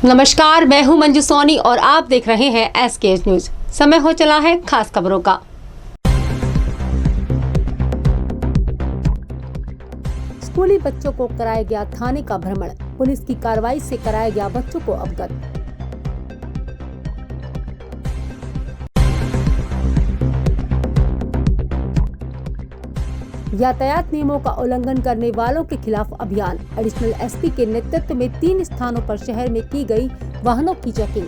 नमस्कार, मैं हूं मंजू सोनी और आप देख रहे हैं SKH न्यूज। समय हो चला है खास खबरों का। स्कूली बच्चों को कराया गया थाने का भ्रमण, पुलिस की कार्रवाई से कराया गया बच्चों को अवगत। यातायात नियमों का उल्लंघन करने वालों के खिलाफ अभियान, एडिशनल SP के नेतृत्व में 3 स्थानों पर शहर में की गई वाहनों की चेकिंग।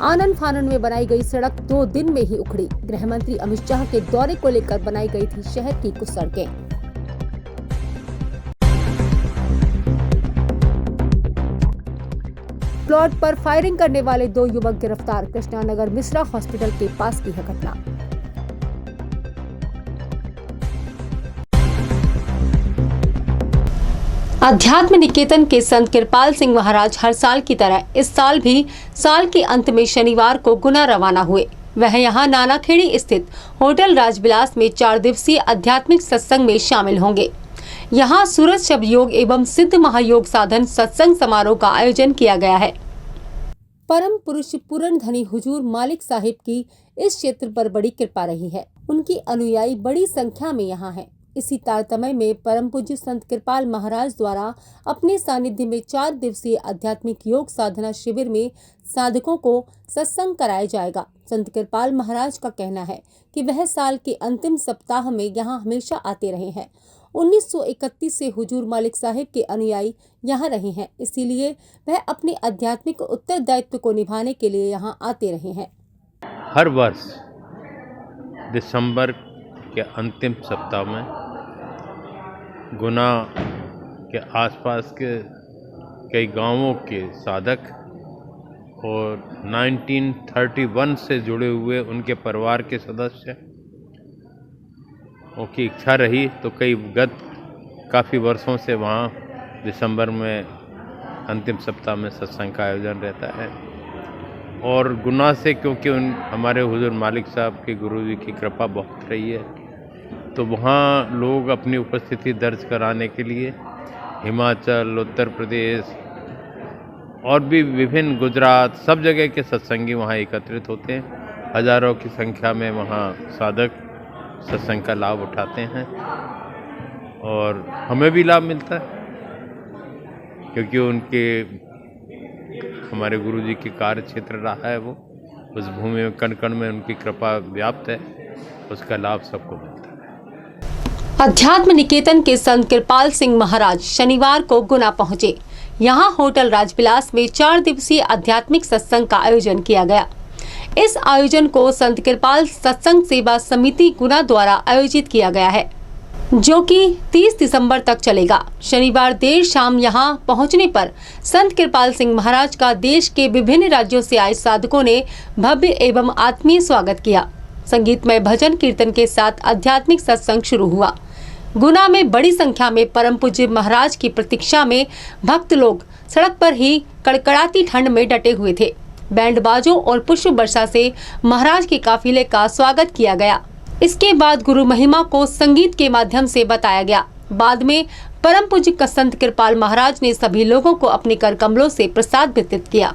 आनन फानन में बनाई गई सड़क 2 दिन में ही उखड़ी। गृह मंत्री अमित शाह के दौरे को लेकर बनाई गई थी शहर की कुछ सड़कें। प्लॉट पर फायरिंग करने वाले 2 युवक गिरफ्तार। कृष्णानगर मिश्रा हॉस्पिटल के पास की है घटना। अध्यात्म निकेतन के संत कृपाल सिंह महाराज हर साल की तरह इस साल भी साल के अंत में शनिवार को गुना रवाना हुए। वह यहां नानाखेड़ी स्थित होटल राजविलास में 4 दिवसीय आध्यात्मिक सत्संग में शामिल होंगे। यहां सूरज शब्द योग एवं सिद्ध महायोग साधन सत्संग समारोह का आयोजन किया गया है। परम पुरुष पूर्ण धनी हुजूर मालिक साहिब की इस क्षेत्र पर बड़ी कृपा रही है। उनकी अनुयायी बड़ी संख्या में यहाँ हैं। इसी तारतम्य में परम पूज्य संत कृपाल महाराज द्वारा अपने सानिध्य में 4 दिवसीय आध्यात्मिक योग साधना शिविर में साधकों को सत्संग कराया जाएगा। संत कृपाल महाराज का कहना है कि वह साल के अंतिम सप्ताह में यहाँ हमेशा आते रहे हैं। 1931 से हुजूर मालिक साहिब के अनुयायी यहाँ रहे हैं, इसीलिए वह अपने आध्यात्मिक उत्तरदायित्व को निभाने के लिए यहाँ आते रहे हैं। हर वर्ष दिसंबर के अंतिम सप्ताह में गुना के आसपास के कई गांवों के साधक और 1931 से जुड़े हुए उनके परिवार के सदस्य उनकी इच्छा रही तो काफ़ी वर्षों से वहाँ दिसंबर में अंतिम सप्ताह में सत्संग का आयोजन रहता है। और गुना से क्योंकि हमारे हुजूर मालिक साहब के गुरुजी की कृपा बहुत रही है, तो वहाँ लोग अपनी उपस्थिति दर्ज कराने के लिए हिमाचल, उत्तर प्रदेश और भी विभिन्न गुजरात सब जगह के सत्संगी वहाँ एकत्रित होते हैं। हजारों की संख्या में वहाँ साधक सत्संग का लाभ उठाते हैं और हमें भी लाभ मिलता है क्योंकि उनके हमारे गुरुजी की कार्य क्षेत्र रहा है। वो उस भूमि में कण कण में उनकी कृपा व्याप्त है, उसका लाभ सबको मिलता है। अध्यात्म निकेतन के संत कृपाल सिंह महाराज शनिवार को गुना पहुंचे। यहां होटल राजविलास में 4 दिवसीय आध्यात्मिक सत्संग का आयोजन किया गया। इस आयोजन को संत कृपाल सत्संग सेवा समिति गुना द्वारा आयोजित किया गया है, जो कि 30 दिसंबर तक चलेगा। शनिवार देर शाम यहां पहुंचने पर संत कृपाल सिंह महाराज का देश के विभिन्न राज्यों से आए साधकों ने भव्य एवं आत्मीय स्वागत किया। संगीतमय भजन कीर्तन के साथ आध्यात्मिक सत्संग शुरू हुआ। गुना में बड़ी संख्या में परम पूज्य महाराज की प्रतीक्षा में भक्त लोग सड़क पर ही कड़कड़ाती ठंड में डटे हुए थे। बैंड बाजों और पुष्प वर्षा से महाराज के काफिले का स्वागत किया गया। इसके बाद गुरु महिमा को संगीत के माध्यम से बताया गया। बाद में परम पूज्य संत कृपाल महाराज ने सभी लोगों को अपने कर कमलों से प्रसाद वितरित किया।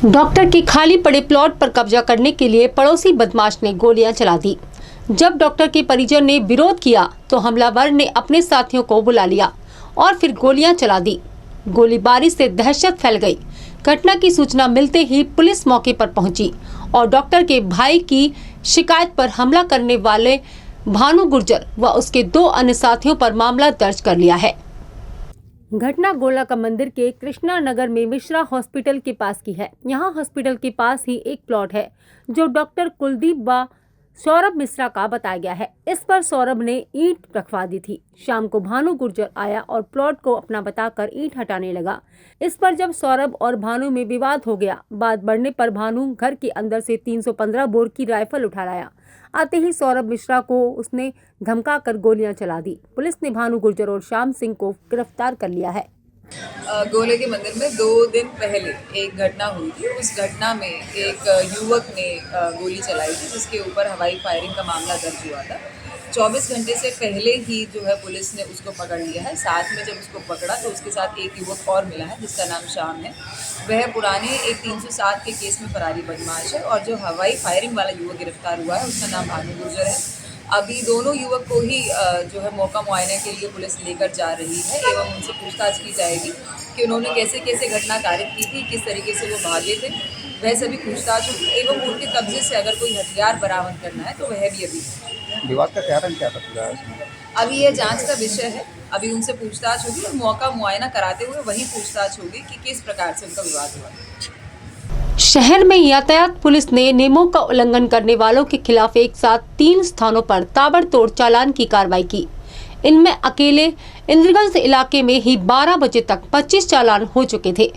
डॉक्टर के खाली पड़े प्लॉट पर कब्जा करने के लिए पड़ोसी बदमाश ने गोलियां चला दी। जब डॉक्टर के परिजन ने विरोध किया तो हमलावर ने अपने साथियों को बुला लिया और फिर गोलियां चला दी। गोलीबारी से दहशत फैल गई। घटना की सूचना मिलते ही पुलिस मौके पर पहुंची और डॉक्टर के भाई की शिकायत पर हमला करने वाले भानु गुर्जर व उसके 2 अन्य साथियों पर मामला दर्ज कर लिया है। घटना गोला का मंदिर के कृष्णा नगर में मिश्रा हॉस्पिटल के पास की है। यहाँ हॉस्पिटल के पास ही एक प्लॉट है जो डॉक्टर कुलदीप व सौरभ मिश्रा का बताया गया है। इस पर सौरभ ने ईंट रखवा दी थी। शाम को भानु गुर्जर आया और प्लॉट को अपना बताकर ईंट हटाने लगा। इस पर जब सौरभ और भानु में विवाद हो गया, बात बढ़ने पर भानु घर के अंदर से 315 बोर की राइफल उठा लाया। आते ही सौरभ मिश्रा को उसने धमकाकर गोलियां चला दी। पुलिस ने भानु गुर्जर और श्याम सिंह को गिरफ्तार कर लिया है। गोले के मंदिर में 2 दिन पहले एक घटना हुई थी। उस घटना में एक युवक ने गोली चलाई थी जिसके ऊपर हवाई फायरिंग का मामला दर्ज हुआ था। 24 घंटे से पहले ही जो है पुलिस ने उसको पकड़ लिया है। साथ में जब उसको पकड़ा तो उसके साथ एक युवक और मिला है जिसका नाम श्याम है। वह पुराने एक 307 के केस में फरारी बदमाश है और जो हवाई फायरिंग वाला युवक गिरफ्तार हुआ है उसका नाम भानु गुर्जर है। अभी दोनों युवक को ही जो है मौका मुआयने के लिए पुलिस लेकर जा रही है एवं उनसे पूछताछ की जाएगी कि उन्होंने कैसे कैसे घटना कारित की थी, किस तरीके से वो भागे थे, वह सभी पूछताछ होगी एवं उनके कब्जे से अगर कोई हथियार बरामद करना है तो वह भी अभी विवाद का कारण क्या था पूरा इसमें? अभी यह जांच का विषय है। अभी उनसे पूछताछ होगी और मौका मुआयना कराते हुए वही पूछताछ होगी कि किस प्रकार से उनका विवाद हुआ। शहर में यातायात पुलिस ने नियमों का उल्लंघन करने वालों के खिलाफ एक साथ 3 स्थानों पर ताबड़तोड़ चालान की कार्रवाई की। इनमें अकेले इंद्रगंज इलाके में ही 12 बजे तक 25 चालान हो चुके थे।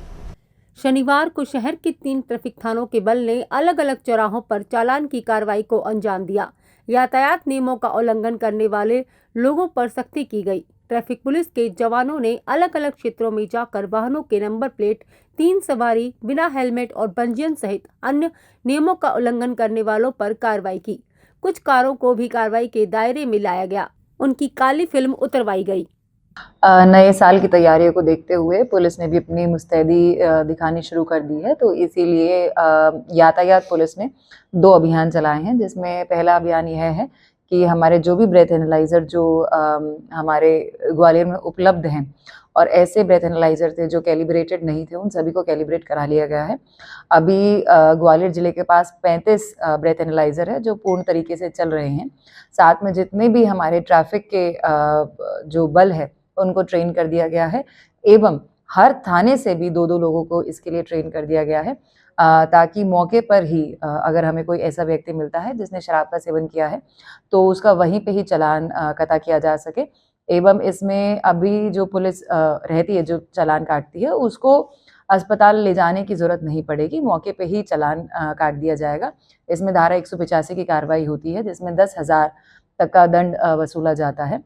शनिवार को शहर के 3 ट्रैफिक थानों के बल ने अलग अलग चौराहों पर चालान की कार्रवाई को अंजाम दिया। यातायात नियमों का उल्लंघन करने वाले लोगों पर सख्ती की गई। ट्रैफिक पुलिस के जवानों ने अलग अलग क्षेत्रों में जाकर वाहनों के नंबर प्लेट, 3 सवारी, बिना हेलमेट और पंजीयन सहित अन्य नियमों का उल्लंघन करने वालों पर कार्रवाई की। कुछ कारों को भी कार्रवाई के दायरे में लाया गया। उनकी काली फिल्म उतरवाई गई। नए साल की तैयारियों को देखते हुए पुलिस ने भी अपनी मुस्तैदी दिखानी शुरू कर दी है, तो इसीलिए यातायात पुलिस ने 2 अभियान चलाए हैं, जिसमें पहला अभियान यह है कि हमारे जो भी ब्रेथ एनालाइज़र जो हमारे ग्वालियर में उपलब्ध हैं और ऐसे ब्रेथ एनालाइज़र थे जो कैलिब्रेटेड नहीं थे, उन सभी को कैलिब्रेट करा लिया गया है। अभी ग्वालियर ज़िले के पास 35 ब्रेथ एनालाइज़र है जो पूर्ण तरीके से चल रहे हैं। साथ में जितने भी हमारे ट्रैफिक के जो बल है उनको ट्रेन कर दिया गया है एवं हर थाने से भी 2-2 लोगों को इसके लिए ट्रेन कर दिया गया है, ताकि मौके पर ही अगर हमें कोई ऐसा व्यक्ति मिलता है जिसने शराब का सेवन किया है तो उसका वहीं पे ही चालान कता किया जा सके। एवं इसमें अभी जो पुलिस रहती है जो चालान काटती है उसको अस्पताल ले जाने की ज़रूरत नहीं पड़ेगी, मौके पे ही चालान काट दिया जाएगा। इसमें धारा 185 की कार्रवाई होती है जिसमें 10,000 तक का दंड वसूला जाता है।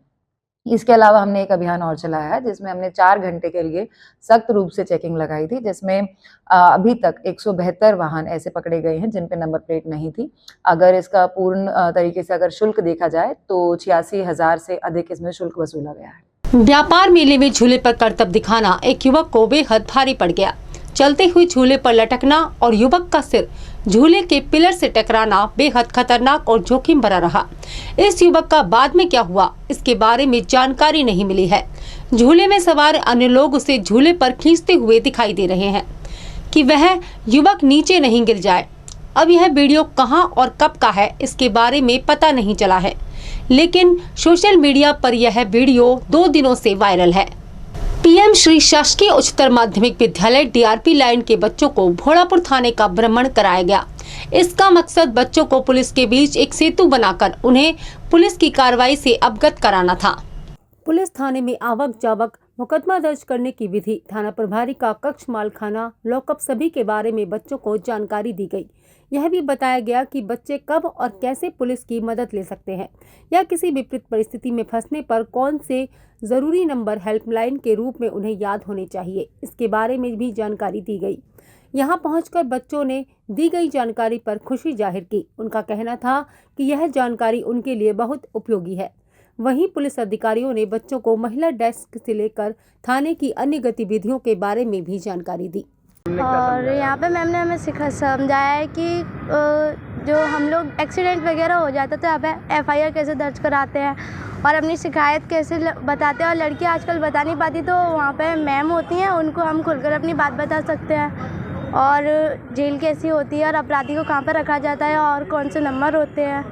इसके अलावा हमने एक अभियान और चलाया है जिसमें हमने 4 घंटे के लिए सख्त रूप से चेकिंग लगाई थी, जिसमें अभी तक 172 वाहन ऐसे पकड़े गए हैं जिन पे नंबर प्लेट नहीं थी। अगर इसका पूर्ण तरीके से अगर शुल्क देखा जाए तो 86,000 से अधिक इसमें शुल्क वसूला गया है। व्यापार मेले में झूले पर करतब दिखाना एक युवक को बेहद भारी पड़ गया। चलते हुए झूले पर लटकना और युवक का सिर झूले के पिलर से टकराना बेहद खतरनाक और जोखिम भरा रहा। इस युवक का बाद में क्या हुआ, इसके बारे में जानकारी नहीं मिली है। झूले में सवार अन्य लोग उसे झूले पर खींचते हुए दिखाई दे रहे हैं कि वह युवक नीचे नहीं गिर जाए। अब यह वीडियो कहां और कब का है इसके बारे में पता नहीं चला है, लेकिन सोशल मीडिया पर यह वीडियो 2 दिनों से वायरल है। पीएम श्री शासकीय उच्चतर माध्यमिक विद्यालय डीआरपी लाइन के बच्चों को भोलापुर थाने का भ्रमण कराया गया। इसका मकसद बच्चों को पुलिस के बीच एक सेतु बनाकर उन्हें पुलिस की कार्रवाई से अवगत कराना था। पुलिस थाने में आवक जावक, मुकदमा दर्ज करने की विधि, थाना प्रभारी का कक्ष, मालखाना, लॉकअप सभी के बारे में बच्चों को जानकारी दी गई। यह भी बताया गया कि बच्चे कब और कैसे पुलिस की मदद ले सकते हैं या किसी विपरीत परिस्थिति में फंसने पर कौन से ज़रूरी नंबर हेल्पलाइन के रूप में उन्हें याद होने चाहिए, इसके बारे में भी जानकारी दी गई। यहां पहुंचकर बच्चों ने दी गई जानकारी पर खुशी जाहिर की। उनका कहना था कि यह जानकारी उनके लिए बहुत उपयोगी है। वहीं पुलिस अधिकारियों ने बच्चों को महिला डेस्क से लेकर थाने की अन्य गतिविधियों के बारे में भी जानकारी दी। और यहाँ पे मैम ने हमें समझाया है कि जो हम लोग एक्सीडेंट वगैरह हो जाता है तो यहाँ पे एफआईआर कैसे दर्ज कराते हैं और अपनी शिकायत कैसे बताते हैं। और लड़की आजकल बता नहीं पाती तो वहाँ पे मैम होती हैं, उनको हम खुलकर अपनी बात बता सकते हैं। और जेल कैसी होती है और अपराधी को कहाँ पर रखा जाता है और कौन से नंबर होते हैं।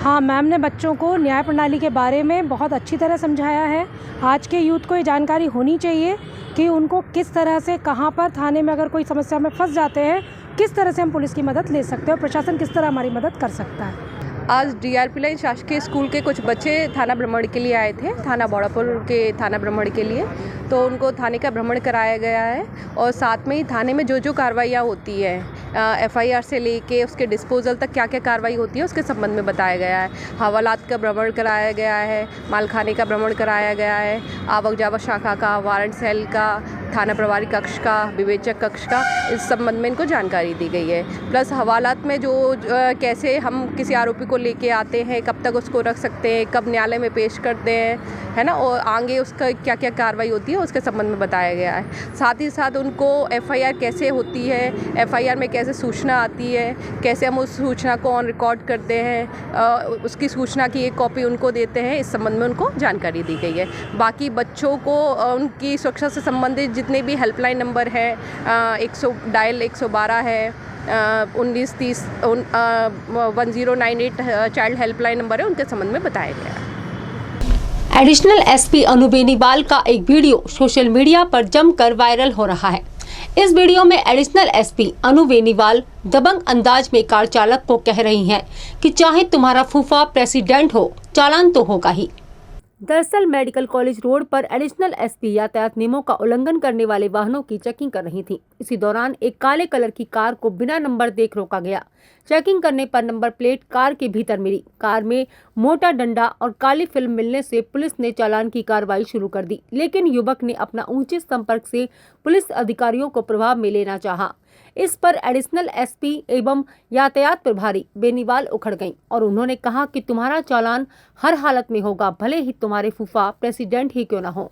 हाँ, मैम ने बच्चों को न्याय प्रणाली के बारे में बहुत अच्छी तरह समझाया है। आज के यूथ को ये जानकारी होनी चाहिए कि उनको किस तरह से, कहाँ पर थाने में अगर कोई समस्या में फंस जाते हैं, किस तरह से हम पुलिस की मदद ले सकते हैं और प्रशासन किस तरह हमारी मदद कर सकता है। आज डीआरपी लाइन शासकीय स्कूल के कुछ बच्चे थाना भ्रमण के लिए आए थे, थाना बौड़ापुर के थाना भ्रमण के लिए। तो उनको थाने का भ्रमण कराया गया है और साथ में ही थाने में जो जो कार्रवाइयाँ होती है, एफआईआर से लेके उसके डिस्पोजल तक क्या क्या कार्रवाई होती है उसके संबंध में बताया गया है। हवालात का भ्रमण कराया गया है, मालखाने का भ्रमण कराया गया है, आवक जावक शाखा का, वारंट सेल का, थाना प्रभारी कक्ष का, विवेचक कक्ष का, इस संबंध में इनको जानकारी दी गई है। प्लस हवालात में जो कैसे हम किसी आरोपी को लेके आते हैं, कब तक उसको रख सकते हैं, कब न्यायालय में पेश करते हैं, है ना, और आगे उसका क्या क्या कार्रवाई होती है उसके संबंध में बताया गया है। साथ ही साथ उनको एफआईआर कैसे होती है, एफआईआर में कैसे सूचना आती है, कैसे हम उस सूचना को ऑन रिकॉर्ड करते हैं, उसकी सूचना की एक कॉपी उनको देते हैं, इस संबंध में उनको जानकारी दी गई है। बाकी बच्चों को उनकी सुरक्षा से संबंधित जितने भी हेल्पलाइन नंबर है, 112 है, 1930 1098 चाइल्ड हेल्पलाइन नंबर है, उनके संबंध में बताया गया है। एडिशनल एसपी अनु बेनीवाल का एक वीडियो सोशल मीडिया पर जमकर वायरल हो रहा है। इस वीडियो में एडिशनल एसपी अनु बेनीवाल दबंग अंदाज में कार चालक को कह रही हैं कि चाहे तुम्हारा फूफा प्रेसिडेंट हो, चालान तो होगा ही। दरअसल मेडिकल कॉलेज रोड पर एडिशनल एसपी यातायात नियमों का उल्लंघन करने वाले वाहनों की चेकिंग कर रही थी। इसी दौरान एक काले कलर की कार को बिना नंबर देख रोका गया। चेकिंग करने पर नंबर प्लेट कार के भीतर मिली। कार में मोटा डंडा और काली फिल्म मिलने से पुलिस ने चालान की कार्रवाई शुरू कर दी, लेकिन युवक ने अपना ऊंचे संपर्क से पुलिस अधिकारियों को प्रभाव में लेना चाहा। इस पर एडिशनल एसपी एवं यातायात प्रभारी बेनीवाल उखड़ गईं और उन्होंने कहा कि तुम्हारा चालान हर हालत में होगा, भले ही तुम्हारे फूफा प्रेसिडेंट ही क्यों न हो।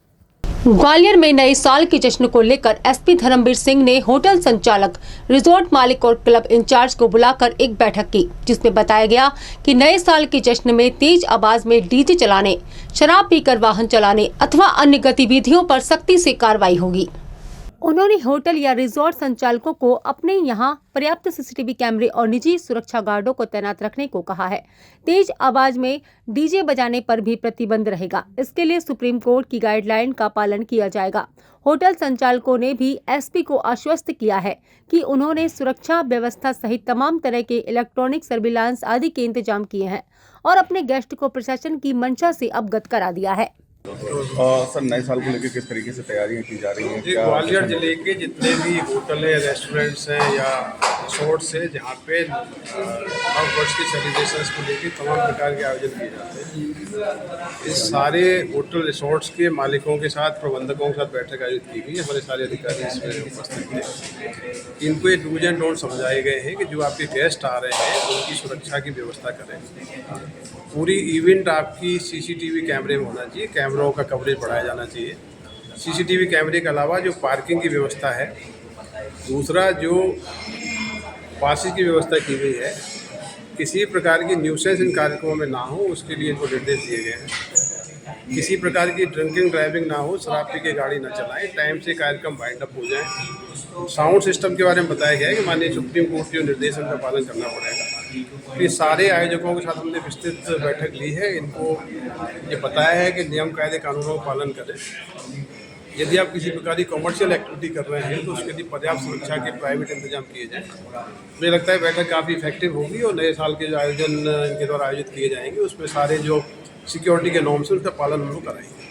ग्वालियर में नए साल के जश्न को लेकर एसपी धर्मवीर सिंह ने होटल संचालक, रिजॉर्ट मालिक और क्लब इंचार्ज को बुलाकर एक बैठक की, जिसमें बताया गया कि नए साल के जश्न में तेज आवाज में डीजे चलाने, शराब पीकर वाहन चलाने अथवा अन्य गतिविधियों पर सख्ती से कार्रवाई होगी। उन्होंने होटल या रिजॉर्ट संचालकों को अपने यहां पर्याप्त सीसीटीवी कैमरे और निजी सुरक्षा गार्डों को तैनात रखने को कहा है। तेज आवाज में डीजे बजाने पर भी प्रतिबंध रहेगा। इसके लिए सुप्रीम कोर्ट की गाइडलाइन का पालन किया जाएगा। होटल संचालकों ने भी एसपी को आश्वस्त किया है कि उन्होंने सुरक्षा व्यवस्था सहित तमाम तरह के इलेक्ट्रॉनिक सर्विलांस आदि के इंतजाम किए हैं और अपने गेस्ट को प्रशासन की मंशा से अवगत करा दिया है। सर, नए साल को लेकर किस तरीके से तैयारियां की जा रही हैं? ग्वालियर जिले के जितने भी होटल है, रेस्टोरेंट्स हैं या रिसोर्ट्स हैं जहाँ पे नव वर्ष के सेलिब्रेशंस को लेकर तमाम प्रकार के आयोजन किए जाते हैं, इस सारे होटल रिसोर्ट्स के मालिकों के साथ, प्रबंधकों के साथ बैठक आयोजित की गई है। हमारे सारे अधिकारी इसमें उपस्थित थे। इनको ये डूज एंड डोंट समझाए गए हैं कि जो आपके गेस्ट आ रहे हैं उनकी सुरक्षा की व्यवस्था करें। पूरी इवेंट आपकी सीसीटीवी कैमरे में होना चाहिए, कैमरों का कवरेज बढ़ाया जाना चाहिए। सीसीटीवी कैमरे के अलावा जो पार्किंग की व्यवस्था है, दूसरा जो पासिस की व्यवस्था की गई है, किसी प्रकार की न्यूसेंस इन कार्यक्रमों में ना हो, उसके लिए इनको निर्देश दिए गए हैं। किसी प्रकार की ड्रिंकिंग ड्राइविंग ना हो, शराब पी के गाड़ी ना चलाएं, टाइम से कार्यक्रम वाइंड अप हो जाए। साउंड सिस्टम के बारे में बताया गया है कि माननीय सुप्रीम कोर्ट जो निर्देश है उनका पालन करना पड़ेगा। ये सारे आयोजकों के साथ हमने विस्तृत बैठक ली है। इनको ये बताया है कि नियम कायदे कानूनों का पालन करें। यदि आप किसी प्रकार की कॉमर्शियल एक्टिविटी कर रहे हैं तो उसके लिए पर्याप्त सुरक्षा के प्राइवेट इंतजाम किए जाएँ। मुझे लगता है बैठक काफ़ी इफेक्टिव होगी और नए साल के जो आयोजन इनके द्वारा आयोजित किए जाएंगे उसमें सारे जो सिक्योरिटी के नॉर्म्स हैं उसका पालन हम लोग कराएंगे।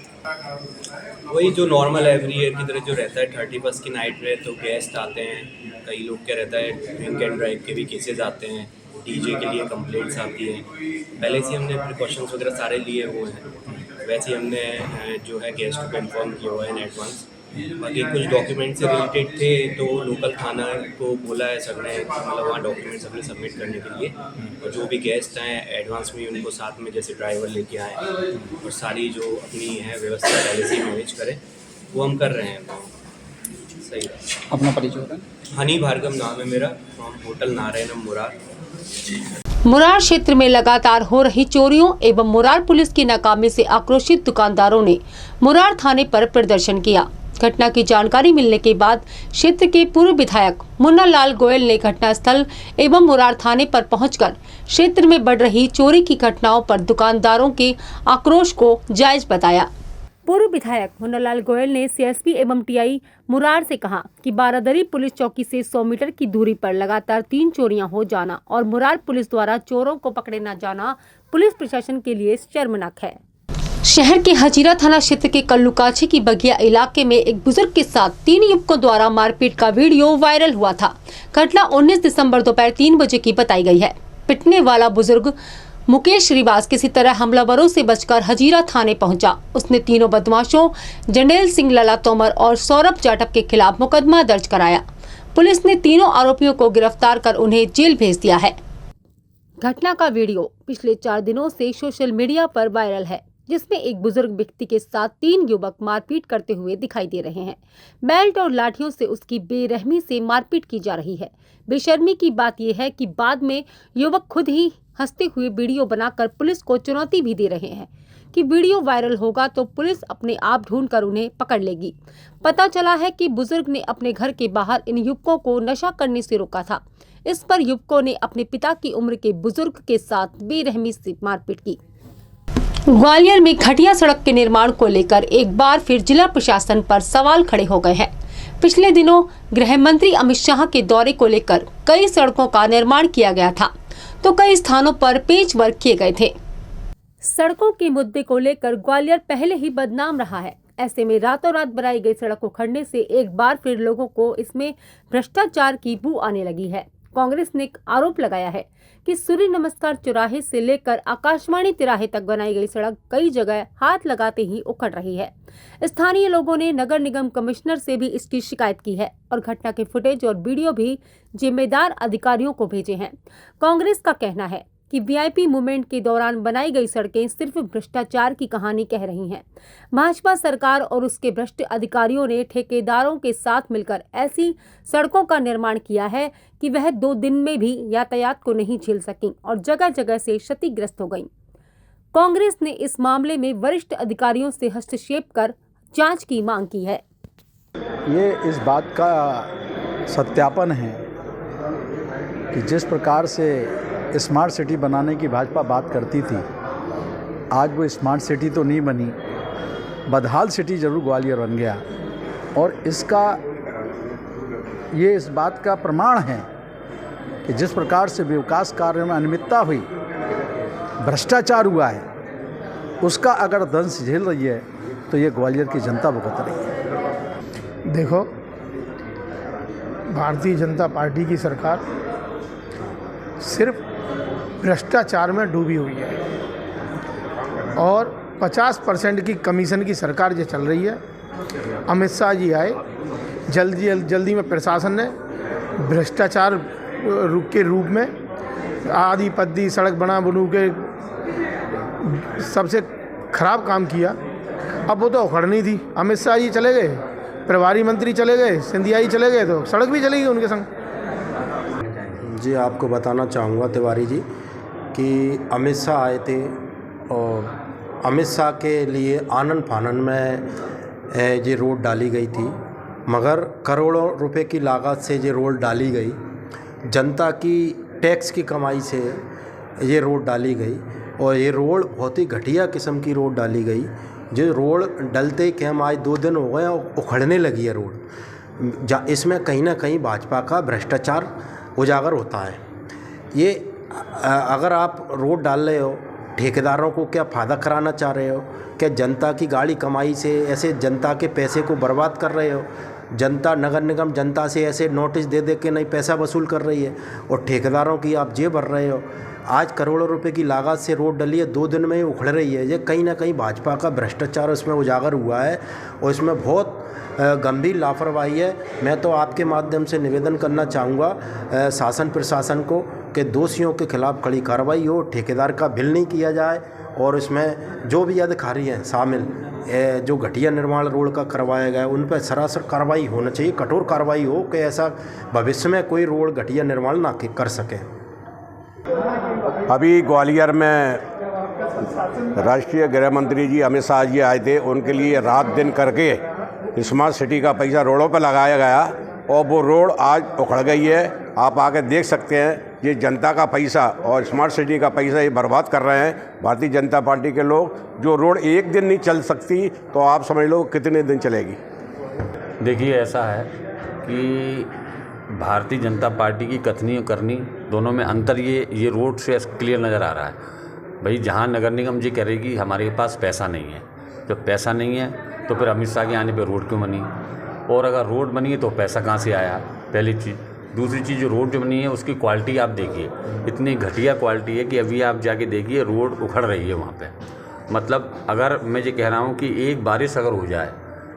वही जो नॉर्मल एवरी ईयर की तरह जो रहता है, 31 की नाइट में तो गेस्ट आते हैं, कई लोग क्या रहता है ड्रिंक एंड ड्राइव के भी केसेस आते हैं, डीजे के लिए कंप्लेंट्स आती हैं। पहले से हमने प्रिकॉशंस वगैरह सारे लिए हुए हैं। वैसे हमने जो है गेस्ट को इन्फॉर्म किया हुआ है इन एडवांस। बाकी कुछ डॉक्यूमेंट से रिलेटेड थे तो लोकल थाना को बोला है सर ने, मतलब वहाँ डॉक्यूमेंट्स अपने सबमिट करने के लिए, और जो भी गेस्ट आए एडवांस में उनको साथ में जैसे ड्राइवर लेके आए और सारी जो अपनी है व्यवस्था पहले से मैनेज करें, वो हम कर रहे हैं। सही। अपना परिचय बताएं। हनी भार्गव नाम है मेरा, फ्रॉम होटल नारायणम मुरार। मुरार क्षेत्र में लगातार हो रही चोरियों एवं मुरार पुलिस की नाकामी से आक्रोशित दुकानदारों ने मुरार थाने पर प्रदर्शन किया। घटना की जानकारी मिलने के बाद क्षेत्र के पूर्व विधायक मुन्ना लाल गोयल ने घटनास्थल एवं मुरार थाने पर पहुंचकर क्षेत्र में बढ़ रही चोरी की घटनाओं पर दुकानदारों के आक्रोश को जायज बताया। पूर्व विधायक मुन्ना लाल गोयल ने सीएसपी एवं टीआई मुरार से कहा कि बारादरी पुलिस चौकी से 100 मीटर की दूरी पर लगातार 3 चोरियां हो जाना और मुरार पुलिस द्वारा चोरों को पकड़े न जाना पुलिस प्रशासन के लिए शर्मनाक है। शहर के हजीरा थाना क्षेत्र के कल्लूकाछी की बगिया इलाके में एक बुजुर्ग के साथ 3 युवकों द्वारा मारपीट का वीडियो वायरल हुआ था। घटना 19 दिसंबर दोपहर 3 बजे की बताई गई है। पिटने वाला बुजुर्ग मुकेश श्रीवास किसी तरह हमलावरों से बचकर हजीरा थाने पहुंचा। उसने तीनों बदमाशों जंडेल सिंह, लला तोमर और सौरभ जाटव के खिलाफ मुकदमा दर्ज कराया। पुलिस ने तीनों आरोपियों को गिरफ्तार कर उन्हें जेल भेज दिया है। घटना का वीडियो पिछले 4 दिनों से सोशल मीडिया पर वायरल है, जिसमें एक बुजुर्ग व्यक्ति के साथ 3 युवक मारपीट करते हुए दिखाई दे रहे हैं। बेल्ट और लाठियों से उसकी बेरहमी से मारपीट की जा रही है। बेशर्मी की बात यह है कि बाद में युवक खुद ही हंसते हुए वीडियो बनाकर पुलिस को चुनौती भी दे रहे हैं कि वीडियो वायरल होगा तो पुलिस अपने आप ढूंढकर उन्हें पकड़ लेगी। पता चला है कि बुजुर्ग ने अपने घर के बाहर इन युवकों को नशा करने से रोका था। इस पर युवकों ने अपने पिता की उम्र के बुजुर्ग के साथ बेरहमी से मारपीट की। ग्वालियर में घटिया सड़क के निर्माण को लेकर एक बार फिर जिला प्रशासन पर सवाल खड़े हो गए हैं। पिछले दिनों गृह मंत्री अमित शाह के दौरे को लेकर कई सड़कों का निर्माण किया गया था, तो कई स्थानों पर पेच वर्क किए गए थे। सड़कों के मुद्दे को लेकर ग्वालियर पहले ही बदनाम रहा है। ऐसे में रातों रात बनाई गई सड़क उखड़ने से एक बार फिर लोगों को इसमें भ्रष्टाचार की बू आने लगी है। कांग्रेस ने आरोप लगाया है कि सूर्य नमस्कार चौराहे से लेकर आकाशवाणी तिराहे तक बनाई गई सड़क कई जगह हाथ लगाते ही उखड़ रही है। स्थानीय लोगों ने नगर निगम कमिश्नर से भी इसकी शिकायत की है और घटना के फुटेज और वीडियो भी जिम्मेदार अधिकारियों को भेजे हैं। कांग्रेस का कहना है कि वीआईपी मूवमेंट के दौरान बनाई गई सड़कें सिर्फ भ्रष्टाचार की कहानी कह रही हैं। भाजपा सरकार और उसके भ्रष्ट अधिकारियों ने ठेकेदारों के साथ मिलकर ऐसी सड़कों का निर्माण किया है कि वह 2 दिन में भी यातायात को नहीं झेल सकी और जगह जगह से क्षतिग्रस्त हो गई। कांग्रेस ने इस मामले में वरिष्ठ अधिकारियों से हस्तक्षेप कर जांच की मांग की है। ये इस बात का सत्यापन है कि जिस प्रकार से स्मार्ट सिटी बनाने की भाजपा बात करती थी, आज वो स्मार्ट सिटी तो नहीं बनी, बदहाल सिटी जरूर ग्वालियर बन गया। और इसका ये इस बात का प्रमाण है कि जिस प्रकार से विकास कार्यों में अनियमितता हुई, भ्रष्टाचार हुआ है, उसका अगर दंश झेल रही है तो ये ग्वालियर की जनता भुगत रही है। देखो, भारतीय जनता पार्टी की सरकार सिर्फ भ्रष्टाचार में डूबी हुई है और 50% की कमीशन की सरकार जो चल रही है। अमित शाह जी आए, जल्दी में प्रशासन ने भ्रष्टाचार के रूप में आधी पद्दी सड़क बनू के सबसे खराब काम किया। अब वो तो उखड़नी थी। अमित शाह जी चले गए, प्रभारी मंत्री चले गए, सिंधिया जी चले गए, तो सड़क भी चलेगी उनके संग। जी, आपको बताना चाहूँगा तिवारी जी कि अमित शाह आए थे और अमित शाह के लिए आनन फानन में ये रोड डाली गई थी, मगर करोड़ों रुपए की लागत से ये रोड डाली गई। जनता की टैक्स की कमाई से ये रोड डाली गई और ये रोड बहुत ही घटिया किस्म की रोड डाली गई। जो रोड डलते ही हम आज 2 दिन हो गए और उखड़ने लगी है रोड। इसमें कहीं ना कहीं भाजपा का भ्रष्टाचार उजागर होता है। ये अगर आप रोड डाल रहे हो, ठेकेदारों को क्या फ़ायदा कराना चाह रहे हो? क्या जनता की गाड़ी कमाई से ऐसे जनता के पैसे को बर्बाद कर रहे हो? जनता, नगर निगम जनता से ऐसे नोटिस दे दे के नहीं पैसा वसूल कर रही है और ठेकेदारों की आप जेब भर रहे हो। आज करोड़ों रुपए की लागत से रोड डली है, 2 दिन में ही उखड़ रही है। ये कहीं ना कहीं भाजपा का भ्रष्टाचार उसमें उजागर हुआ है और इसमें बहुत गंभीर लापरवाही है। मैं तो आपके माध्यम से निवेदन करना चाहूँगा शासन प्रशासन को कि दोषियों के खिलाफ कड़ी कार्रवाई हो, ठेकेदार का बिल नहीं किया जाए और इसमें जो भी अधिकारी हैं शामिल जो घटिया निर्माण रोड का करवाया गया है उन पर सरासर कार्रवाई होना चाहिए, कठोर कार्रवाई हो कि ऐसा भविष्य में कोई रोड घटिया निर्माण ना कर सके। अभी ग्वालियर में राष्ट्रीय गृह मंत्री जी अमित शाह जी आए थे, उनके लिए रात दिन करके स्मार्ट सिटी का पैसा रोडों पर लगाया गया और वो रोड आज उखड़ गई है। आप आके देख सकते हैं, ये जनता का पैसा और स्मार्ट सिटी का पैसा ये बर्बाद कर रहे हैं भारतीय जनता पार्टी के लोग। जो रोड एक दिन नहीं चल सकती तो आप समझ लो कितने दिन चलेगी। देखिए, ऐसा है कि भारतीय जनता पार्टी की कथनी और करनी दोनों में अंतर ये रोड से क्लियर नज़र आ रहा है। भाई, जहाँ नगर निगम जी करेगी हमारे पास पैसा नहीं है, जब पैसा नहीं है तो फिर अमित शाह के आने पे रोड क्यों बनी, और अगर रोड बनी है तो पैसा कहाँ से आया, पहली चीज़। दूसरी चीज़, जो रोड जो बनी है उसकी क्वालिटी आप देखिए, इतनी घटिया क्वालिटी है कि अभी आप जाके देखिए रोड उखड़ रही है वहाँ पे। मतलब अगर मैं ये कह रहा हूँ कि एक बारिश अगर हो जाए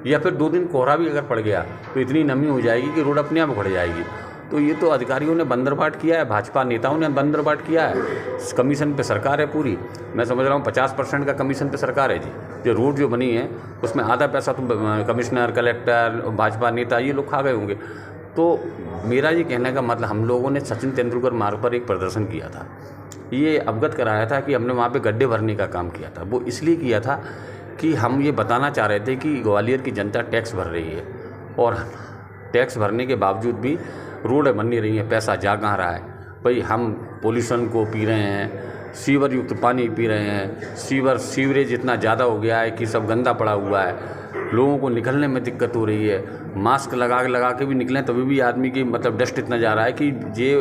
या फिर 2 दिन कोहरा भी अगर पड़ गया तो इतनी नमी हो जाएगी कि रोड अपने आप उखड़ जाएगी। तो ये तो अधिकारियों ने बंदरबाट किया है, भाजपा नेताओं ने बंदरबाट किया है। कमीशन पे सरकार है पूरी, मैं समझ रहा हूँ 50% का कमीशन पे सरकार है जी। जो रोड जो बनी है उसमें आधा पैसा तो कमिश्नर, कलेक्टर, भाजपा नेता ये लोग खा गए होंगे। तो मेरा ये कहने का मतलब, हम लोगों ने सचिन तेंदुलकर मार्ग पर एक प्रदर्शन किया था, ये अवगत कराया था कि हमने वहाँ पे गड्ढे भरने का काम किया था। वो इसलिए किया था कि हम ये बताना चाह रहे थे कि ग्वालियर की जनता टैक्स भर रही है और टैक्स भरने के बावजूद भी रोड बन नहीं रही है, पैसा जा कहाँ रहा है। भाई, हम पोल्यूशन को पी रहे हैं, सीवर युक्त पानी पी रहे हैं, सीवरेज इतना ज़्यादा हो गया है कि सब गंदा पड़ा हुआ है, लोगों को निकलने में दिक्कत हो रही है। मास्क लगा के भी निकलें तभी भी आदमी की मतलब डस्ट इतना जा रहा है कि ये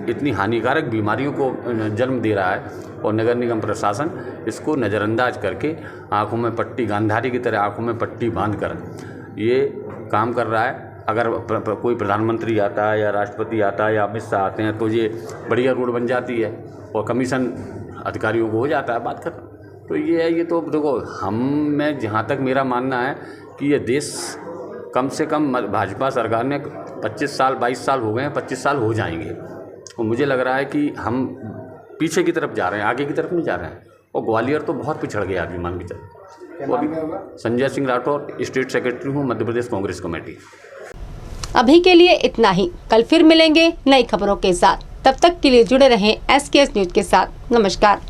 इतनी हानिकारक बीमारियों को जन्म दे रहा है। और नगर निगम प्रशासन इसको नज़रअंदाज करके आँखों में पट्टी, गांधारी की तरह आँखों में पट्टी बांध कर ये काम कर रहा है। अगर कोई प्रधानमंत्री आता है या राष्ट्रपति आता है या अमित शाह आते हैं तो ये बढ़िया रोड बन जाती है और कमीशन अधिकारियों को हो जाता है, बात खत्म। तो ये है, ये तो देखो, मैं जहाँ तक मेरा मानना है कि ये देश कम से कम भाजपा सरकार ने 25 साल 22 साल हो गए हैं, 25 साल हो जाएंगे, और मुझे लग रहा है कि हम पीछे की तरफ जा रहे हैं, आगे की तरफ नहीं जा रहे हैं। और ग्वालियर तो बहुत पिछड़ गया अभी, मान के चल। वो अभी संजय सिंह राठौर, स्टेट सेक्रेटरी हूँ मध्य प्रदेश कांग्रेस कमेटी। अभी के लिए इतना ही, कल फिर मिलेंगे नई खबरों के साथ। तब तक के लिए जुड़े रहें SKS न्यूज के साथ। नमस्कार।